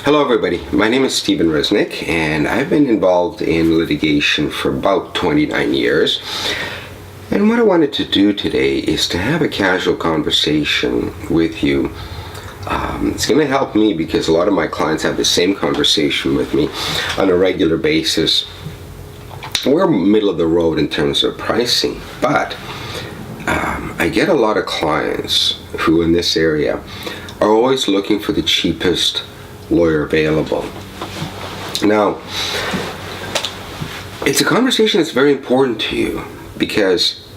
Hello everybody, my name is Steven Riznyk and I've been involved in litigation for about 29 years. And what I wanted to do today is to have a casual conversation with you. It's going to help me because a lot of my clients have the same conversation with me on a regular basis. We're middle of the road in terms of pricing, but I get a lot of clients who in this area are always looking for the cheapest lawyer available. Now, it's a conversation that's very important to you because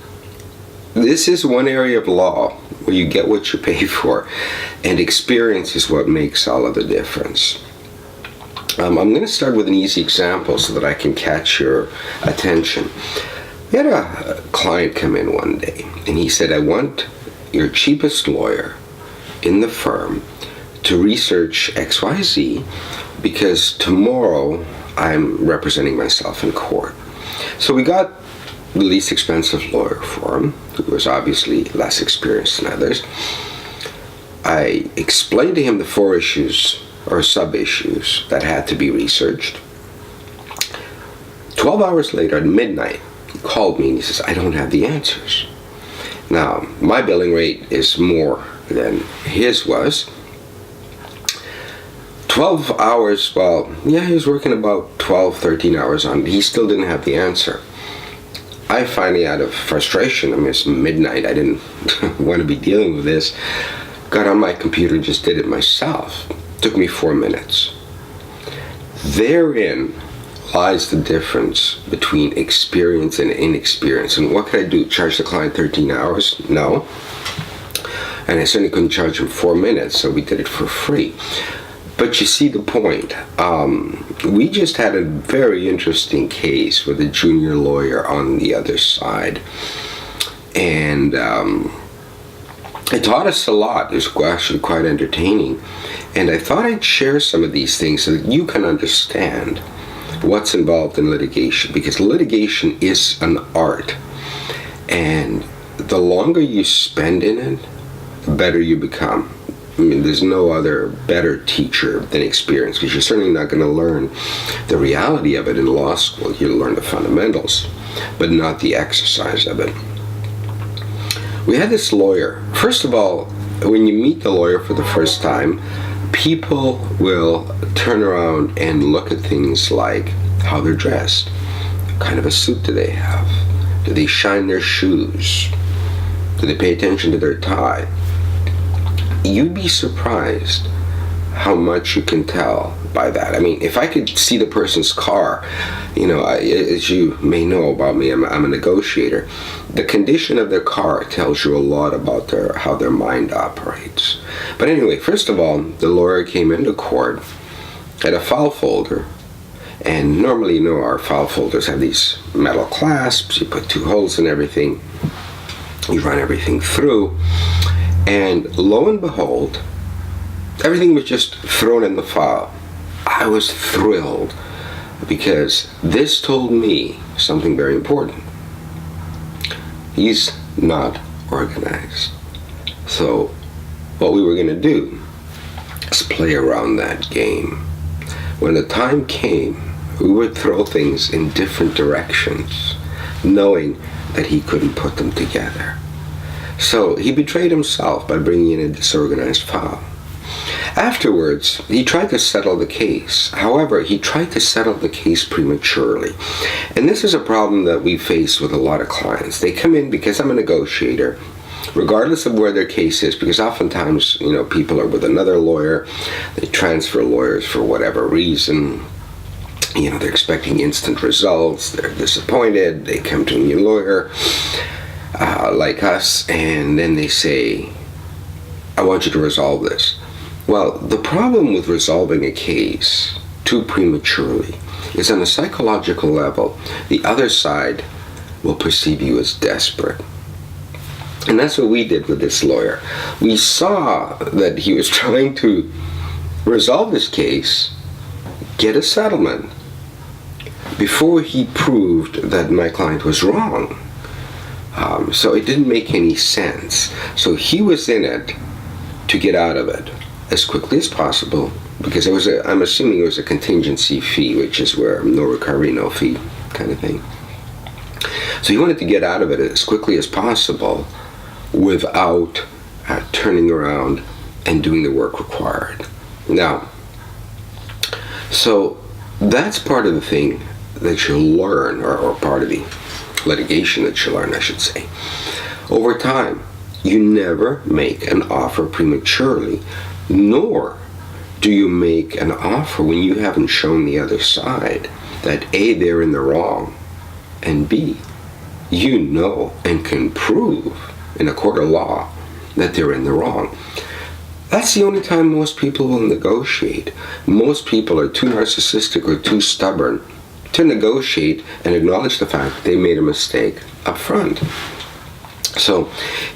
this is one area of law where you get what you pay for, and experience is what makes all of the difference. I'm going to start with an easy example so that I can catch your attention. We had a client come in one day and he said, I want your cheapest lawyer in the firm to research XYZ because tomorrow I'm representing myself in court. So we got the least expensive lawyer for him, who was obviously less experienced than others. I explained to him the 4 issues or sub-issues that had to be researched. 12 hours later at midnight, he called me and he says, I don't have the answers. Now, my billing rate is more than his was. 12 hours, well, yeah, he was working about 12, 13 hours on it. He still didn't have the answer. I finally, out of frustration, I mean, it's midnight, I didn't want to be dealing with this, got on my computer and just did it myself. Took me 4 minutes. Therein lies the difference between experience and inexperience. And what could I do? Charge the client 13 hours? No. And I certainly couldn't charge him 4 minutes, so we did it for free. But you see the point. We just had a very interesting case with a junior lawyer on the other side. And it taught us a lot. It was actually quite entertaining. And I thought I'd share some of these things so that you can understand what's involved in litigation. Because litigation is an art. And the longer you spend in it, the better you become. I mean, there's no other better teacher than experience, because you're certainly not going to learn the reality of it in law school. You'll learn the fundamentals, but not the exercise of it. We had this lawyer. First of all, when you meet the lawyer for the first time, people will turn around and look at things like how they're dressed. What kind of a suit do they have? Do they shine their shoes? Do they pay attention to their tie? You'd be surprised how much you can tell by that. I mean, if I could see the person's car, you know, as you may know about me, I'm a negotiator. The condition of their car tells you a lot about how their mind operates. But anyway, first of all, the lawyer came into court, had a file folder, and normally, you know, our file folders have these metal clasps. You put 2 holes in everything. You run everything through. And lo and behold, everything was just thrown in the file. I was thrilled because this told me something very important. He's not organized. So what we were going to do is play around that game. When the time came, we would throw things in different directions, knowing that he couldn't put them together. So he betrayed himself by bringing in a disorganized file. Afterwards, he tried to settle the case. However, he tried to settle the case prematurely. And this is a problem that we face with a lot of clients. They come in because I'm a negotiator, regardless of where their case is, because oftentimes, you know, people are with another lawyer. They transfer lawyers for whatever reason. You know, they're expecting instant results. They're disappointed. They come to a new lawyer. Like us, and then they say, I want you to resolve this. Well, the problem with resolving a case too prematurely is on a psychological level, the other side will perceive you as desperate. And that's what we did with this lawyer. We saw that he was trying to resolve this case, get a settlement, before he proved that my client was wrong. So it didn't make any sense. So he was in it to get out of it as quickly as possible because I'm assuming it was a contingency fee, which is where no recovery, no fee kind of thing. So he wanted to get out of it as quickly as possible without turning around and doing the work required. Now, so that's part of the thing that you learn, or part of the litigation that you learn, I should say. Over time, you never make an offer prematurely, nor do you make an offer when you haven't shown the other side that A, they're in the wrong, and B, you know and can prove in a court of law that they're in the wrong. That's the only time most people will negotiate. Most people are too narcissistic or too stubborn to negotiate and acknowledge the fact that they made a mistake up front. So,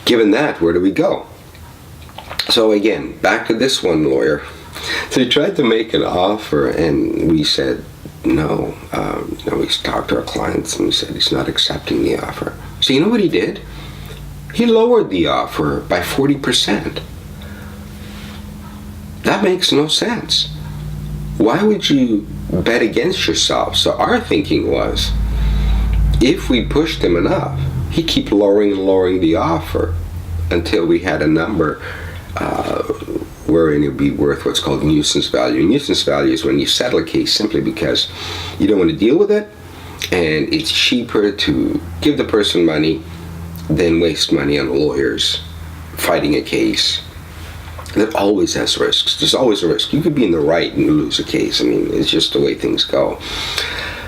given that, where do we go? So again, back to this one lawyer. So he tried to make an offer, and we said no. We talked to our clients, and we said he's not accepting the offer. So you know what he did? He lowered the offer by 40%. That makes no sense. Why would you bet against yourself? So our thinking was, if we pushed him enough, he'd keep lowering and lowering the offer until we had a number wherein it would be worth what's called nuisance value. Nuisance value is when you settle a case simply because you don't want to deal with it, and it's cheaper to give the person money than waste money on lawyers fighting a case that always has risks. There's always a risk. You could be in the right and lose a case. I mean, it's just the way things go.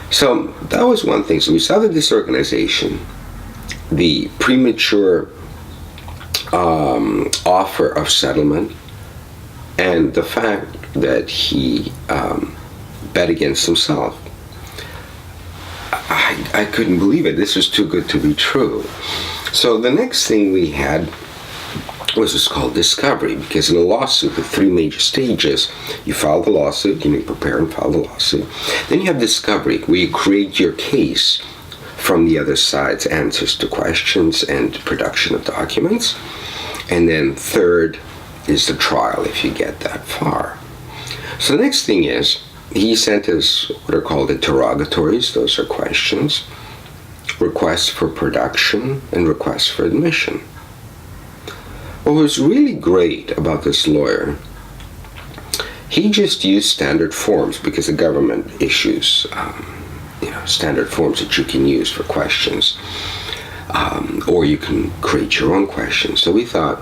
So that was one thing. So we saw the disorganization, the premature offer of settlement, and the fact that he bet against himself. I couldn't believe it. This was too good to be true. So the next thing we had was what's called discovery, because in a lawsuit, the three major stages: you file the lawsuit, you prepare and file the lawsuit. Then you have discovery, where you create your case from the other side's answers to questions and production of documents. And then third is the trial, if you get that far. So the next thing is, he sent us what are called interrogatories. Those are questions, requests for production, and requests for admission. What was really great about this lawyer, he just used standard forms, because the government issues standard forms that you can use for questions, or you can create your own questions. So we thought,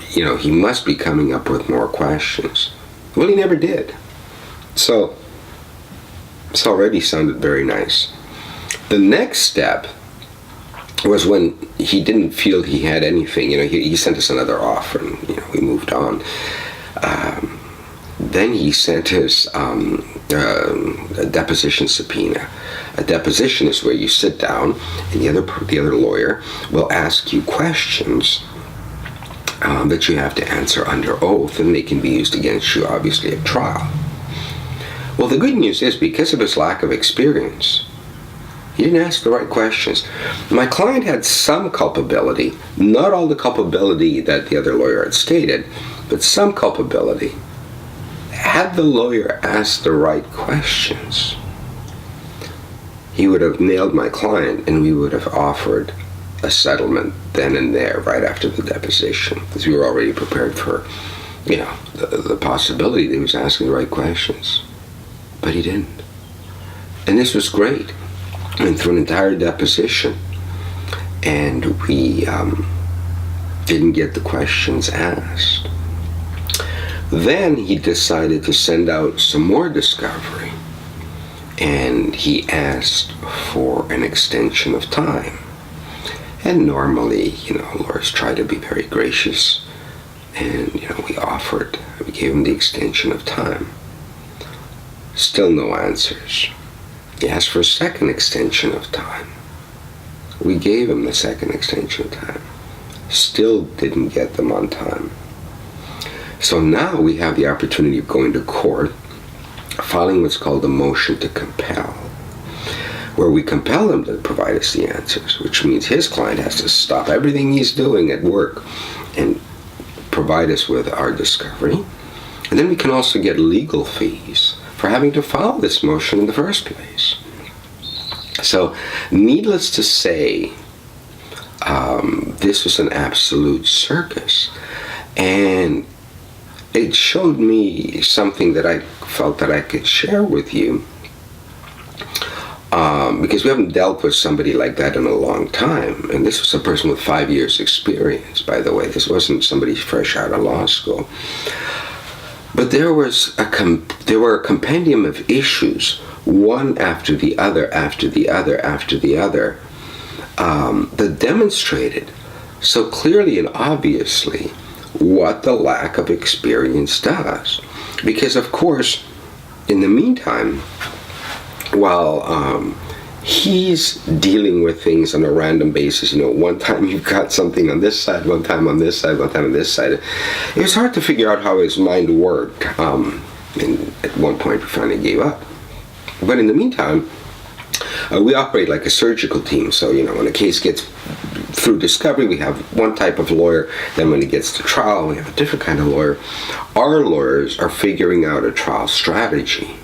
he must be coming up with more questions. Well, he never did. So this already sounded very nice. The next step was when he didn't feel he had anything. He sent us another offer, and we moved on. Then he sent us a deposition subpoena. A deposition is where you sit down, and the other lawyer will ask you questions that you have to answer under oath, and they can be used against you, obviously, at trial. Well, the good news is, because of his lack of experience, he didn't ask the right questions. My client had some culpability, not all the culpability that the other lawyer had stated, but some culpability. Had the lawyer asked the right questions, he would have nailed my client, and we would have offered a settlement then and there, right after the deposition, because we were already prepared for, the possibility that he was asking the right questions. But he didn't. And this was great. Went through an entire deposition, and we didn't get the questions asked. Then he decided to send out some more discovery, and he asked for an extension of time. And normally, lawyers try to be very gracious, and we gave him the extension of time. Still no answers. He asked for a second extension of time. We gave him the second extension of time. Still didn't get them on time. So now we have the opportunity of going to court, filing what's called a motion to compel, where we compel them to provide us the answers, which means his client has to stop everything he's doing at work and provide us with our discovery. And then we can also get legal fees for having to file this motion in the first place. So, needless to say, this was an absolute circus. And it showed me something that I felt that I could share with you. Because we haven't dealt with somebody like that in a long time. And this was a person with 5 years experience, by the way. This wasn't somebody fresh out of law school. But there were a compendium of issues, one after the other, after the other, after the other, that demonstrated so clearly and obviously what the lack of experience does. Because, of course, in the meantime, while he's dealing with things on a random basis, one time you've got something on this side, one time on this side, one time on this side. It was hard to figure out how his mind worked. And at one point we finally gave up. But in the meantime, we operate like a surgical team. So, when a case gets through discovery, we have one type of lawyer. Then when it gets to trial, we have a different kind of lawyer. Our lawyers are figuring out a trial strategy.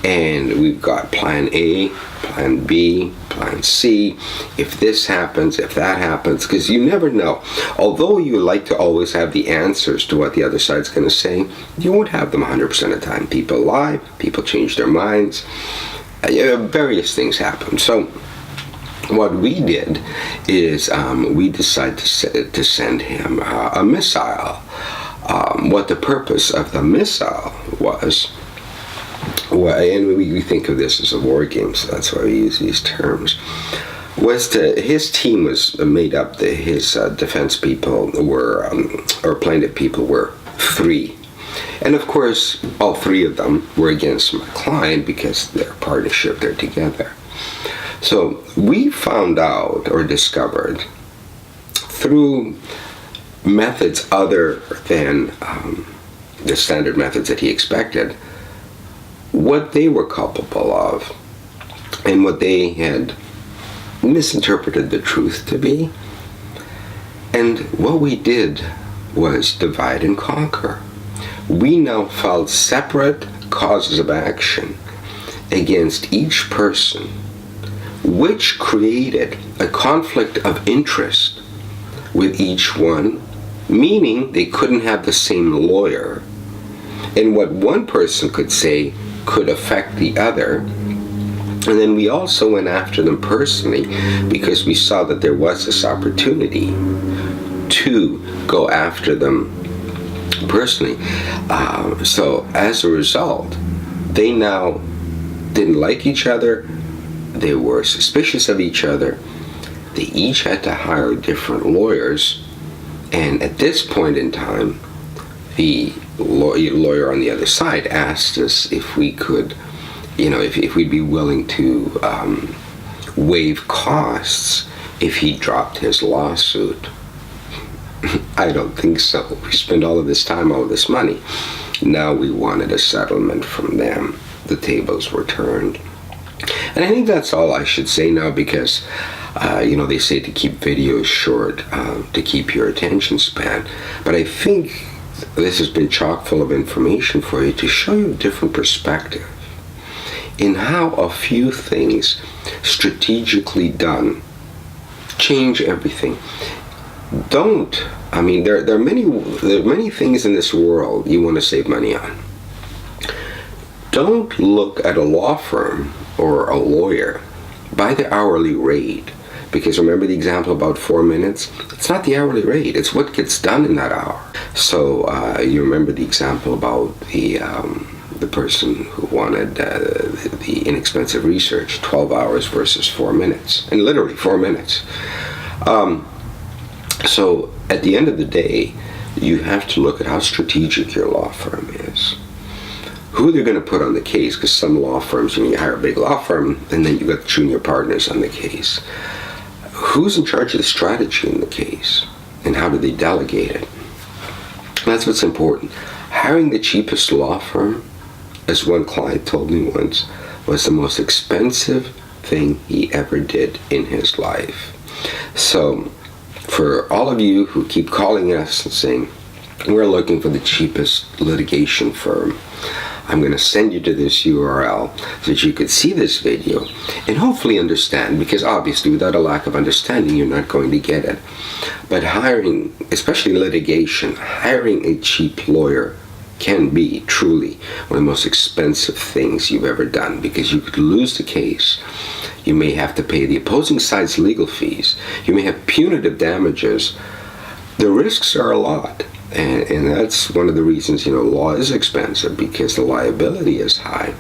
And we've got plan A, plan B, plan C, if this happens, if that happens, because you never know. Although you like to always have the answers to what the other side's going to say, you won't have them 100% of the time. People lie, people change their minds, various things happen. So what we did is we decided to send him a missile. What the purpose of the missile was, and we think of this as a war game, so that's why we use these terms, his team was made up, his defense people were, or plaintiff people were 3. And of course, all 3 of them were against my client because they're a partnership, they're together. So we found out or discovered through methods other than the standard methods that he expected, what they were culpable of and what they had misinterpreted the truth to be. And what we did was divide and conquer. We now filed separate causes of action against each person, which created a conflict of interest with each one, meaning they couldn't have the same lawyer. And what one person could say could affect the other. And then we also went after them personally because we saw that there was this opportunity to go after them personally. So as a result, they now didn't like each other. They were suspicious of each other. They each had to hire different lawyers. And at this point in time, the lawyer on the other side asked us if we could, if we'd be willing to waive costs if he dropped his lawsuit. I don't think so. We spent all of this time, all of this money. Now we wanted a settlement from them. The tables were turned. And I think that's all I should say now because, they say to keep videos short, to keep your attention span. But I think this has been chock full of information for you to show you a different perspective in how a few things strategically done change everything. There are many things in this world you want to save money on. Don't look at a law firm or a lawyer by the hourly rate. Because remember the example about 4 minutes? It's not the hourly rate, it's what gets done in that hour. So you remember the example about the person who wanted the inexpensive research, 12 hours versus 4 minutes, and literally 4 minutes. So at the end of the day, you have to look at how strategic your law firm is. Who they're going to put on the case, because some law firms, you hire a big law firm, and then you got junior partners on the case. Who's in charge of the strategy in the case, and how do they delegate it? That's what's important. Hiring the cheapest law firm, as one client told me once, was the most expensive thing he ever did in his life. So, for all of you who keep calling us and saying, we're looking for the cheapest litigation firm. I'm going to send you to this URL so that you could see this video and hopefully understand, because obviously without a lack of understanding you're not going to get it. But hiring, especially litigation, hiring a cheap lawyer can be truly one of the most expensive things you've ever done, because you could lose the case. You may have to pay the opposing side's legal fees. You may have punitive damages. The risks are a lot. And that's one of the reasons, law is expensive, because the liability is high.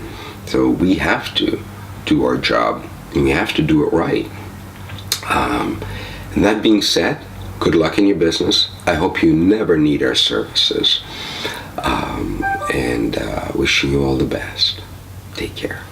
So we have to do our job, and we have to do it right. And that being said, good luck in your business. I hope you never need our services. And wishing you all the best. Take care.